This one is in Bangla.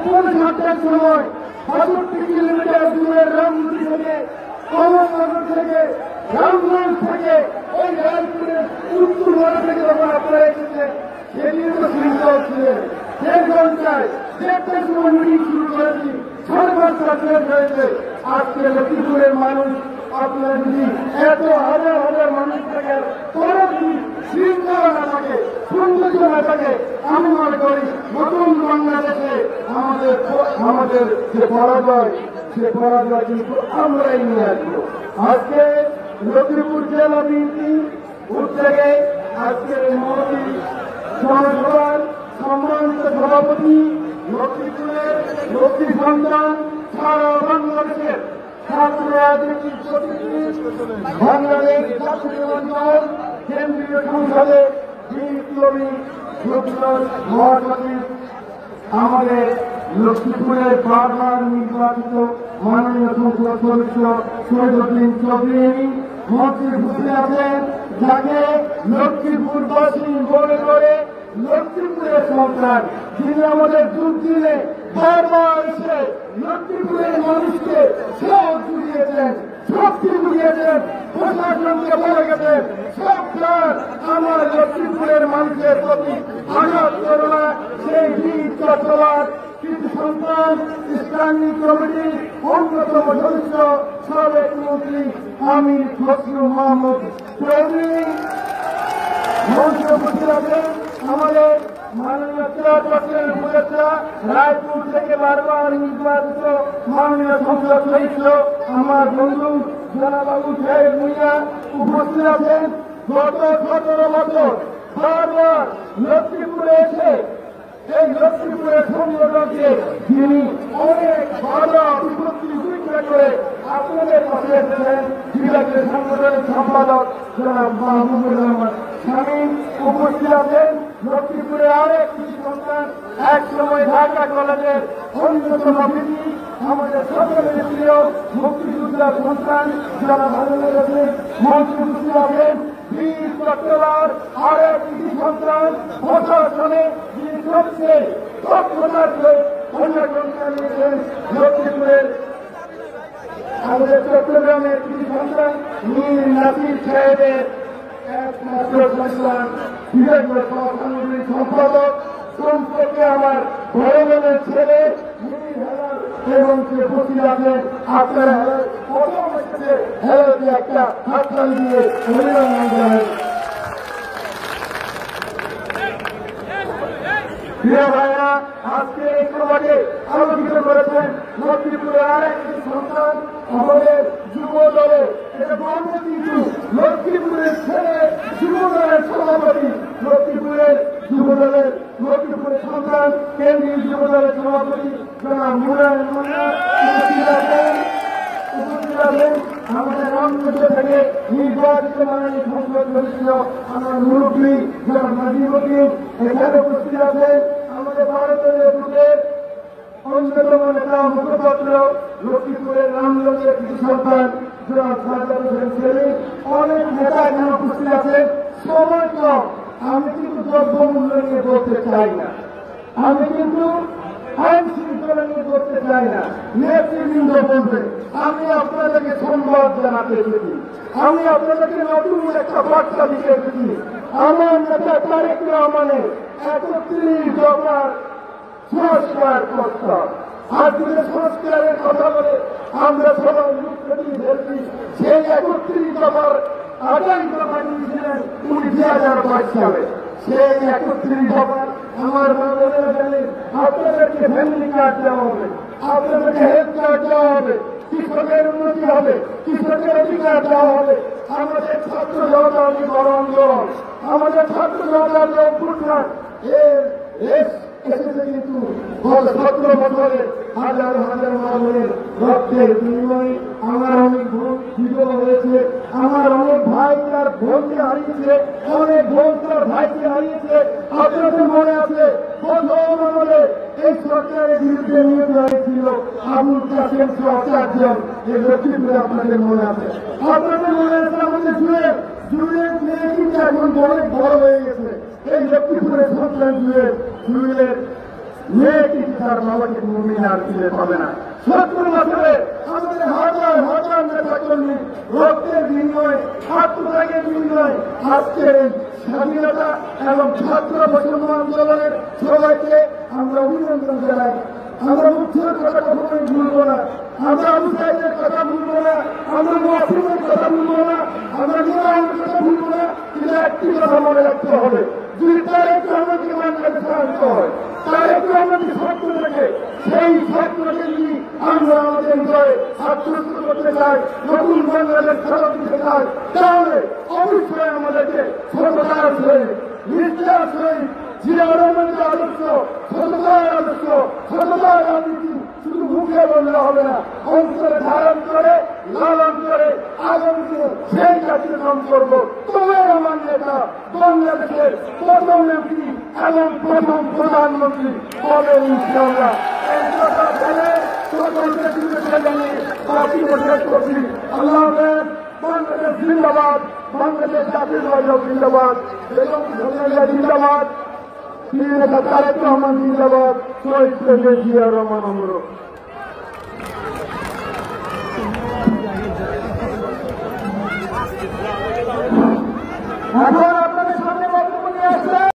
এখন 7টার সময় 65 কিলোমিটার দূরের রামপুর থেকে কমলনগর থেকে রামগঞ্জ থেকে ওই রায়পুরের উত্তর ভারত থেকে যখন আপনারা এসেছেন সেদিন তো শৃঙ্খল ছিলেন 1.5 ঘন্টায় 1.5টার সময় মিটিং শুরু করেছি 5:30টা শেষ হয়েছে। আজকে লক্ষ্মীপুরের মানুষ আপনারা যদি এত হাজার হাজার মানুষ থাকে তোরা যদি শৃঙ্খলা না থাকে সৌন্দর্য না থাকে আমি মনে করি নতুন বাংলাদেশে আমাদের যে পরাজয় সে পরাজয় কিন্তু আমরাই নিয়ে আসবো। আজকে লক্ষ্মীপুর জেলা বিএনপি উদ্যোগে আজকের মহতি সমাজসভার সম্মানিত সভাপতি লক্ষ্মীপুরের লক্ষ্মী সন্তান সারা বাংলাদেশের ছাত্র রাজনীতির প্রতিনিধি বাংলাদেশ জাতীয় অঞ্চল কেন্দ্রীয় সংসদে বিপ্লবী মহাসচিব আমাদের লক্ষ্মীপুরের বারবার নির্বাচিত মাননীয় সংসদ সদস্য শহীদুদ্দিন চৌধুরী মন্ত্রী বসে আছেন, যাকে লক্ষ্মীপুরবাসী মনে করে লক্ষ্মীপুরের সন্তান, যিনি আমাদের দুর্দিনে বারবার এসে লক্ষ্মীপুরের মানুষকে সাহস জুগিয়েছেন, শক্তি জুগিয়েছেন, প্রশাসনকে বলে গেছেন সরকার আমার লক্ষ্মীপুরের মানুষের প্রতি আঘাত করো না। সেই বীর চট্টোপাধ্যায় কৃতি সন্তান স্ট্যান্ডিং কমিটির অন্যতম সদস্য সাবেক মন্ত্রী আমির খসরু মাহমুদ চৌধুরী মঞ্চে উপস্থিত আছেন। আমাদের মাননীয় চেয়ারপারসনের উপদেষ্টা রায়পুর থেকে বারবার নির্বাচিত মাননীয় সংসদ সদস্য আমার বন্ধু জনাবাবু সাহেব ভূঁইয়া উপস্থিত আছেন। গত 17 বছর বারবার লক্ষ্মীপুরে এসে এই লক্ষ্মীপুরের সংগঠনকে যিনি অনেক ভালো বিপত্তি উপেক্ষা করে আপনাদের পাশে এসেছেন বিভাগের সংগঠনের সম্পাদক জনাব মাহমুদুর রহমান শামীম উপস্থিত আছেন। লক্ষ্মীপুরের আরেক সন্তান এক সময় ঢাকা কলেজের অন্যতম ব্যক্তি আমাদের সকলের প্রিয় মুক্তিযোদ্ধার সন্তান জনাব হারুনুর রশিদ মন্ত্রী উপস্থিত আছেন। বীর চট্টোপাধ্যায়ের আরেক সন্তান প্রশাসনে যিনি সবচেয়ে দক্ষতার প্রশাসন চালিয়েছেন লক্ষ্মীপুরের আমাদের চট্টগ্রামের কৃষি সন্তান মীর নাসির সাহেবের একমাত্র সন্তান বিভাগীয় সাংগঠনিক সম্পাদক সম্পর্কে আমার বড় বোনের ছেলে এবং সে উপস্থিত আছেন। আপনারা হেলাতে একটা হাততালি দিয়ে অভিনন্দন জানাই। প্রিয় ভাইরা, আজকে এই সভাকে আলোচিত করেছেন লক্ষ্মীপুরের আরেকটি সন্তান আমাদের যুব দলে, এটা গর্ব কিন্তু লক্ষ্মীপুরের ছেলে যুব দলের সভাপতি, লক্ষ্মীপুরের যুব দলের লক্ষ্মীপুরের সন্তান কেন্দ্রীয় যুব দলের সভাপতি জনাব মুরাদ উপস্থিত আছেন। আমাদের রামগঞ্জ থেকে নির্বাচিত মাননীয় সংসদ সদস্য আমার মুরব্বী জনাব নাজিমুদ্দিন এখানে উপস্থিত আছেন। আমাদের ভারতের গ্রুপের অন্যতম নেতা মুখপাত্র লক্ষ্মীপুরের রামগঞ্জের কৃষি সন্তান জনাব সাজ্জাদ হোসেন সেলিম, অনেক নেতা এখানে উপস্থিত আছেন। সময় কম, আমি কিন্তু দ্রব্যমূল্য নিয়ে বলতে চাই না, আমি কিন্তু আইন শৃঙ্খলা নিয়ে করতে চাই না। নেতৃবৃন্দ বলবে আমি আপনাদেরকে সংবাদ জানাতে এসেছি, আমি আপনাদেরকে নতুন একটা বার্তা দিতে এসেছি। আমার নেতা তারেক রহমানের 31 দফার সংস্কার প্রস্তাব, আজকে সংস্কারের কথা বলে আমরা সবাই মুখ ফেরিয়ে ফেলছি। সেই 31 দফার 28 দফা নিয়েছিলেন উনি 2022 সালে। সেই 31 দফার আমার বাংলাদেশ আপনাদেরকে ফ্যামিলি কার্ড দেওয়া হবে, আপনাদেরকে হেলথ কার্ড দেওয়া হবে, কৃষকের উন্নতি হবে, কৃষকের অধিকার দেওয়া হবে। আমাদের ছাত্র জনতার যে বড় আন্দোলন, আমাদের ছাত্র জনতার যে অভ্যুত্থান এসেছে কিন্তু 17 বছরে হাজার হাজার মানুষের রক্তের বিনিময়ে আমার অনেক বোন বিধবা হয়েছে, আমার অনেক ভাই তার বোনকে হারিয়েছে, অনেক বোন তার ভাইকে হারিয়েছে। আপনাদের মনে আছে প্রথম আমলে এই সরকারের বিরুদ্ধে নিয়োগ হয়েছিল আবুল কাসেম সহ 4 জন, এই লক্ষ্মীপুরে আপনাদের মনে আছে। আপনাদের মনে আছে আমাদের জুয়েলের মেয়ে কিন্তু এখন অনেক বড় হয়ে গেছে। এই লক্ষ্মীপুরের সন্তান জুয়েলের মেয়ে কিন্তু তার বাবাকে মুমিন আর ফিরে পাবে না। 70 বছরে আমাদের হাজার হাজার নেতা কর্মী রক্তের বিনিময়ে, আত্মত্যাগের বিনিময়ে আজকের স্বাধীনতা এবং ছাত্র বৈষম্য আন্দোলনের সবাইকে আমরা অভিনন্দন জানাই। আমরা মুক্তির কথা কখনোই ভুলবো না, আমরা আবু সাইদের কথা ভুলবো না, আমরা মুসলিমের কথা ভুলবো না, আমরা নিরায়ের কথা ভুলবো না। কিন্তু একটি কথা মনে রাখতে হবে, যদি তারেক রহমানকে বাংলাদেশে আনতে হয়, তারেক রহমানকে ছাত্র থেকে সেই ছাত্রকে যদি আমরা আমাদের হৃদয়ে আত্মস্থ করতে চাই, নতুন বাংলাদেশ ফেরত দিতে চাই, তাহলে অবশ্যই আমাদেরকে সততার সহিত, নিষ্ঠার সহিত জিয়া রহমানের আদর্শ, সততার আদর্শ, সততার রাজনীতি শুধু মুখে বললে হবে না, অন্তরে ধারণ করে, লালন করে আগামী দিনে সেই জাতির নাম করব। তবে আমার নেতা বাংলাদেশের প্রথম এমপি এবং প্রথম প্রধানমন্ত্রী হবে ইনশাআল্লাহ। এই কথা বলে সকলকে শুভেচ্ছা জানিয়ে বক্তব্য শেষ করছি। আল্লাহ হাফেজ। বাংলাদেশ জিন্দাবাদ, বাংলাদেশ জাতীয়তাবাদী জিন্দাবাদ, বেগম খালেদা জিন্দাবাদ, নেতা তারেক রহমান জিন্দাবাদ, শহীদ প্রেসিডেন্ট জিয়া রহমান অমর। এখন